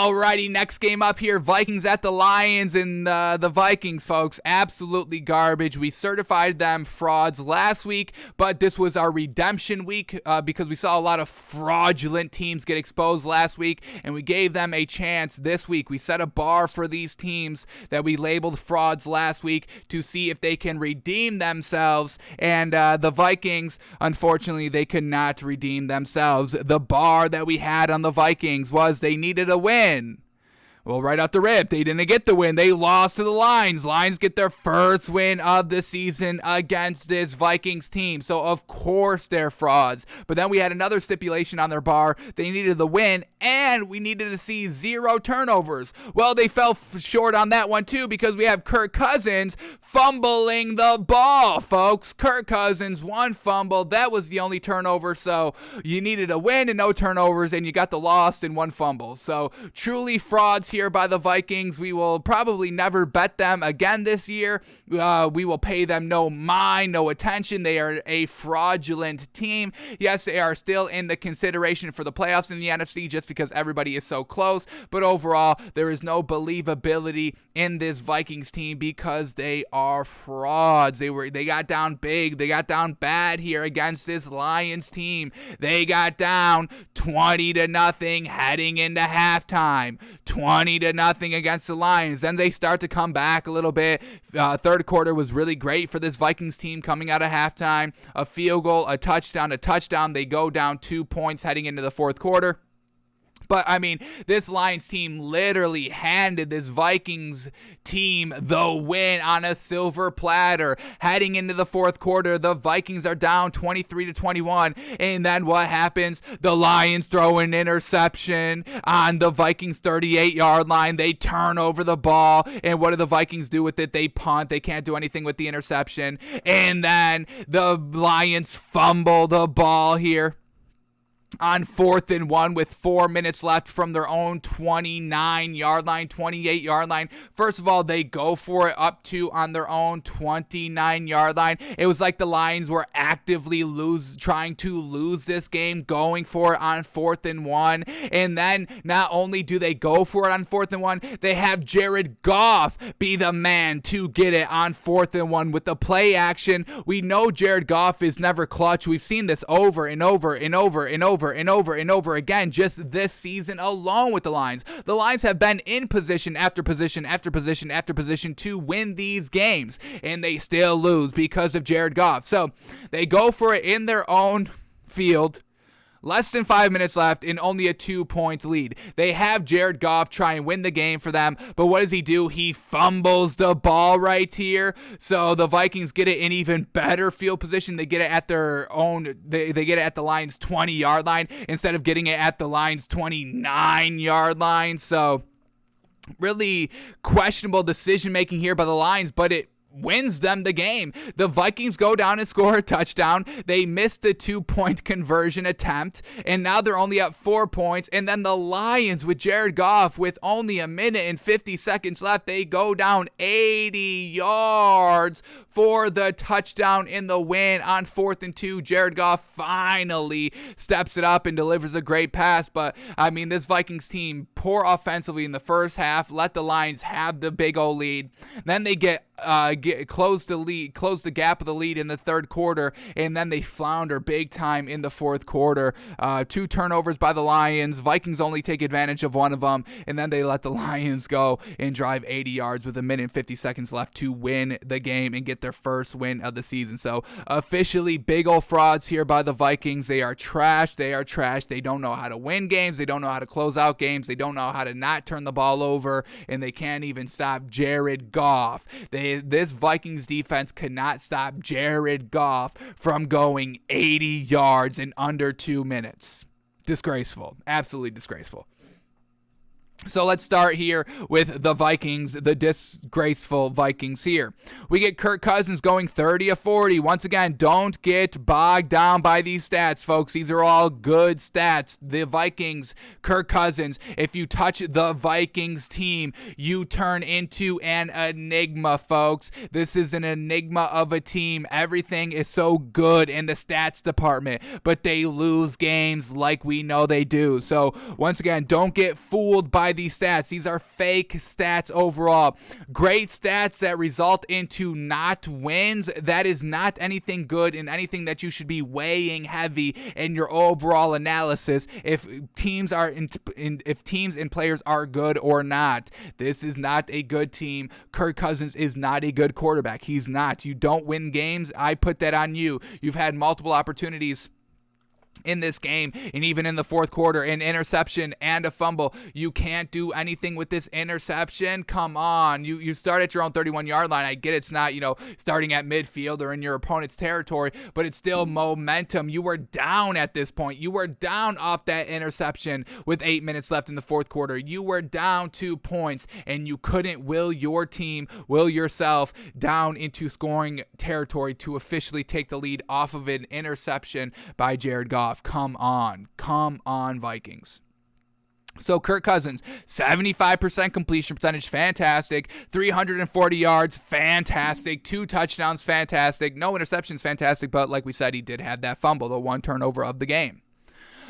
Alrighty, next game up here, Vikings at the Lions, and the Vikings, folks, absolutely garbage. We certified them frauds last week, but this was our redemption week because we saw a lot of fraudulent teams get exposed last week, and we gave them a chance this week. We set a bar for these teams that we labeled frauds last week to see if they can redeem themselves, and the Vikings, unfortunately, they could not redeem themselves. The bar that we had on the Vikings was they needed a win. Well, right off the rip, they didn't get the win. They lost to the Lions. Lions get their first win of the season against this Vikings team. So, of course, they're frauds. But then we had another stipulation on their bar. They needed the win, and we needed to see 0 turnovers. Well, they fell short on that one, too, because we have Kirk Cousins fumbling the ball, folks. Kirk Cousins, 1 fumble. That was the only turnover. So, you needed a win and no turnovers, and you got the loss and 1 fumble. So, truly frauds here by the Vikings. We will probably never bet them again this year. We will pay them no mind, no attention. They are a fraudulent team. Yes, they are still in the consideration for the playoffs in the NFC just because everybody is so close, but overall, there is no believability in this Vikings team because they are frauds. They got down big. They got down bad here against this Lions team. They got down 20-0 heading into halftime. 20-0 against the Lions. Then they start to come back a little bit. Third quarter was really great for this Vikings team coming out of halftime. A field goal, a touchdown. They go down 2 points heading into the fourth quarter. But, I mean, this Lions team literally handed this Vikings team the win on a silver platter. Heading into the fourth quarter, the Vikings are down 23-21. And then what happens? The Lions throw an interception on the Vikings 38-yard line. They turn over the ball. And what do the Vikings do with it? They punt. They can't do anything with the interception. And then the Lions fumble the ball here on 4th and 1 with 4 minutes left from their own 29-yard line, 28-yard line. First of all, they go for it up to on their own 29-yard line. It was like the Lions were actively trying to lose this game, going for it on 4th and 1. And then not only do they go for it on 4th and 1, they have Jared Goff be the man to get it on 4th and 1 with the play action. We know Jared Goff is never clutch. We've seen this over and over and over and over and over and over again just this season alone with the Lions. The Lions have been in position after position after position after position to win these games, and they still lose because of Jared Goff. So they go for it in their own field. Less than 5 minutes left and only a 2-point lead. They have Jared Goff try and win the game for them, but what does he do? He fumbles the ball right here. So the Vikings get it in even better field position. They get it at their own, they get it at the Lions 20-yard line instead of getting it at the Lions 29-yard line. So really questionable decision making here by the Lions, but it wins them the game. The Vikings go down and score a touchdown. They missed the 2-point conversion attempt, and now they're only up 4 points. And then the Lions with Jared Goff with only a minute and 50 seconds left, they go down 80 yards for the touchdown in the win on 4th and 2. Jared Goff finally steps it up and delivers a great pass. But, I mean, this Vikings team, poor offensively in the first half, let the Lions have the big old lead. Then they close the gap of the lead in the third quarter, and then they flounder big time in the fourth quarter. 2 turnovers by the Lions. Vikings only take advantage of one of them, and then they let the Lions go and drive 80 yards with a minute and 50 seconds left to win the game and get their first win of the season. So officially big old frauds here by the Vikings. They are trash. They are trash. They don't know how to win games. They don't know how to close out games. They don't know how to not turn the ball over, and they can't even stop Jared Goff. This Vikings defense could not stop Jared Goff from going 80 yards in under 2 minutes. Disgraceful. Absolutely disgraceful. So let's start here with the Vikings, the disgraceful Vikings here. We get Kirk Cousins going 30 of 40. Once again, don't get bogged down by these stats, folks. These are all good stats. The Vikings, Kirk Cousins, if you touch the Vikings team, you turn into an enigma, folks. This is an enigma of a team. Everything is so good in the stats department, but they lose games like we know they do. So once again, don't get fooled by by these stats. These are fake stats overall. Great stats that result into not wins. That is not anything good and anything that you should be weighing heavy in your overall analysis if teams and players are good or not. This is not a good team. Kirk Cousins is not a good quarterback. He's not. You don't win games. I put that on you. You've had multiple opportunities in this game, and even in the fourth quarter, an interception and a fumble. You can't do anything with this interception. Come on. You start at your own 31-yard line. I get it's not, starting at midfield or in your opponent's territory, but it's still momentum. You were down at this point. You were down off that interception with 8 minutes left in the fourth quarter. You were down 2 points, and you couldn't will yourself down into scoring territory to officially take the lead off of an interception by Jared Goff. Come on, Vikings. So Kirk Cousins, 75% completion percentage, fantastic. 340 yards, fantastic. 2 touchdowns, fantastic. No interceptions, fantastic. But like we said, he did have that fumble, the 1 turnover of the game.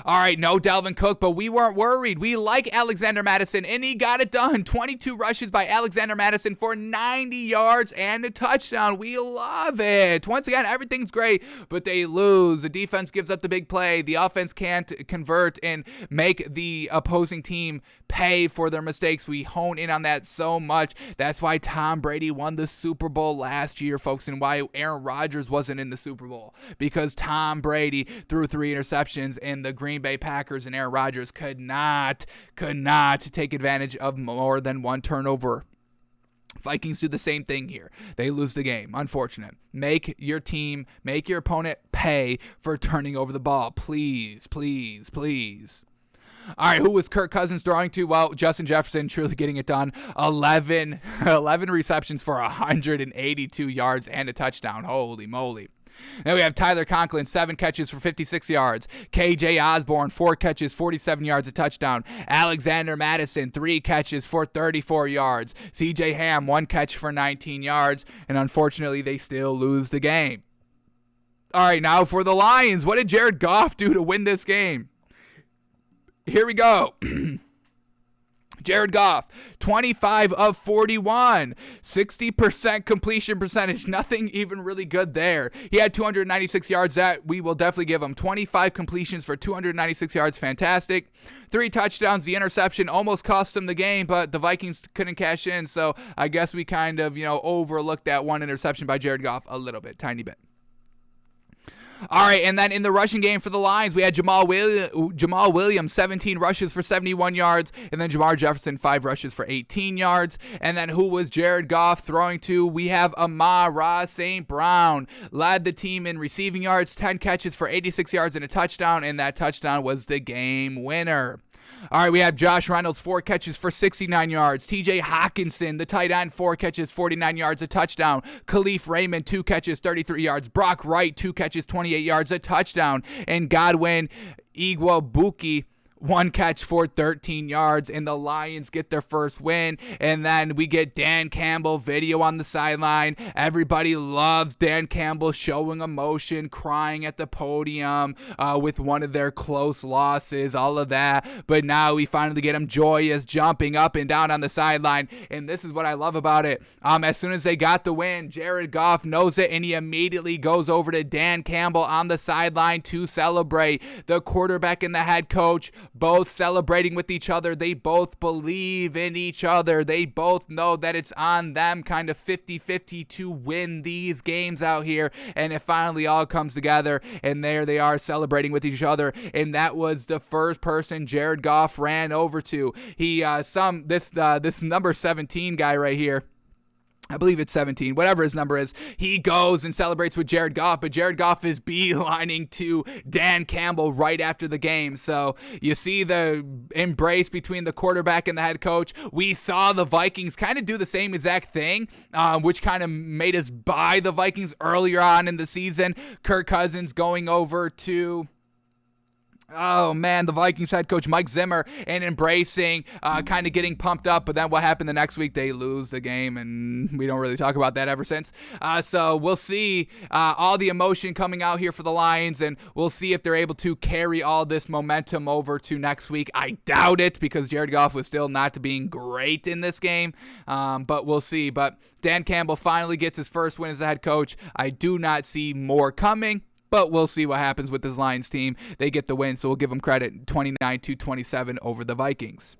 All right, no Dalvin Cook, but we weren't worried. We like Alexander Mattison, and he got it done. 22 rushes by Alexander Mattison for 90 yards and a touchdown. We love it. Once again, everything's great, but they lose. The defense gives up the big play. The offense can't convert and make the opposing team pay for their mistakes. We hone in on that so much. That's why Tom Brady won the Super Bowl last year, folks, and why Aaron Rodgers wasn't in the Super Bowl, because Tom Brady threw 3 interceptions, and the Green Bay Packers and Aaron Rodgers could not take advantage of more than 1 turnover. Vikings do the same thing here. They lose the game. Unfortunate. Make your opponent pay for turning over the ball. Please, please, please. All right, who was Kirk Cousins throwing to? Well, Justin Jefferson truly getting it done. 11 receptions for 182 yards and a touchdown. Holy moly. Then we have Tyler Conklin, 7 catches for 56 yards. KJ Osborne, 4 catches, 47 yards, a touchdown. Alexander Mattison, 3 catches for 34 yards. CJ Ham, 1 catch for 19 yards. And unfortunately, they still lose the game. All right, now for the Lions. What did Jared Goff do to win this game? Here we go. Jared Goff, 25 of 41, 60% completion percentage. Nothing even really good there. He had 296 yards. That we will definitely give him. 25 completions for 296 yards. Fantastic. 3 touchdowns. The interception almost cost him the game, but the Vikings couldn't cash in. So I guess we kind of, overlooked that 1 interception by Jared Goff a little bit, tiny bit. All right, and then in the rushing game for the Lions, we had Jamal Williams, 17 rushes for 71 yards, and then Jamar Jefferson, 5 rushes for 18 yards. And then who was Jared Goff throwing to? We have Amon-Ra St. Brown, led the team in receiving yards, 10 catches for 86 yards and a touchdown, and that touchdown was the game winner. All right, we have Josh Reynolds, 4 catches for 69 yards. TJ Hawkinson, the tight end, 4 catches, 49 yards, a touchdown. Khalif Raymond, 2 catches, 33 yards. Brock Wright, 2 catches, 28 yards, a touchdown. And Godwin Igwebuike, 1 catch for 13 yards, and the Lions get their first win. And then we get Dan Campbell video on the sideline. Everybody loves Dan Campbell showing emotion, crying at the podium with one of their close losses, all of that. But now we finally get him joyous, jumping up and down on the sideline. And this is what I love about it. As soon as they got the win, Jared Goff knows it, and he immediately goes over to Dan Campbell on the sideline to celebrate. The quarterback and the head coach both celebrating with each other. They both believe in each other. They both know that it's on them, kind of 50-50 to win these games out here. And it finally all comes together, and there they are celebrating with each other. And that was the first person Jared Goff ran over to. This number 17 guy right here, I believe it's 17, whatever his number is, he goes and celebrates with Jared Goff, but Jared Goff is beelining to Dan Campbell right after the game. So you see the embrace between the quarterback and the head coach. We saw the Vikings kind of do the same exact thing, which kind of made us buy the Vikings earlier on in the season. Kirk Cousins going over to Oh man, the Vikings head coach Mike Zimmer and embracing, kind of getting pumped up, but then what happened the next week? They lose the game, and we don't really talk about that ever since. So we'll see all the emotion coming out here for the Lions, and we'll see if they're able to carry all this momentum over to next week. I doubt it because Jared Goff was still not being great in this game, but we'll see. But Dan Campbell finally gets his first win as a head coach. I do not see more coming. But we'll see what happens with this Lions team. They get the win, so we'll give them credit 29-27 over the Vikings.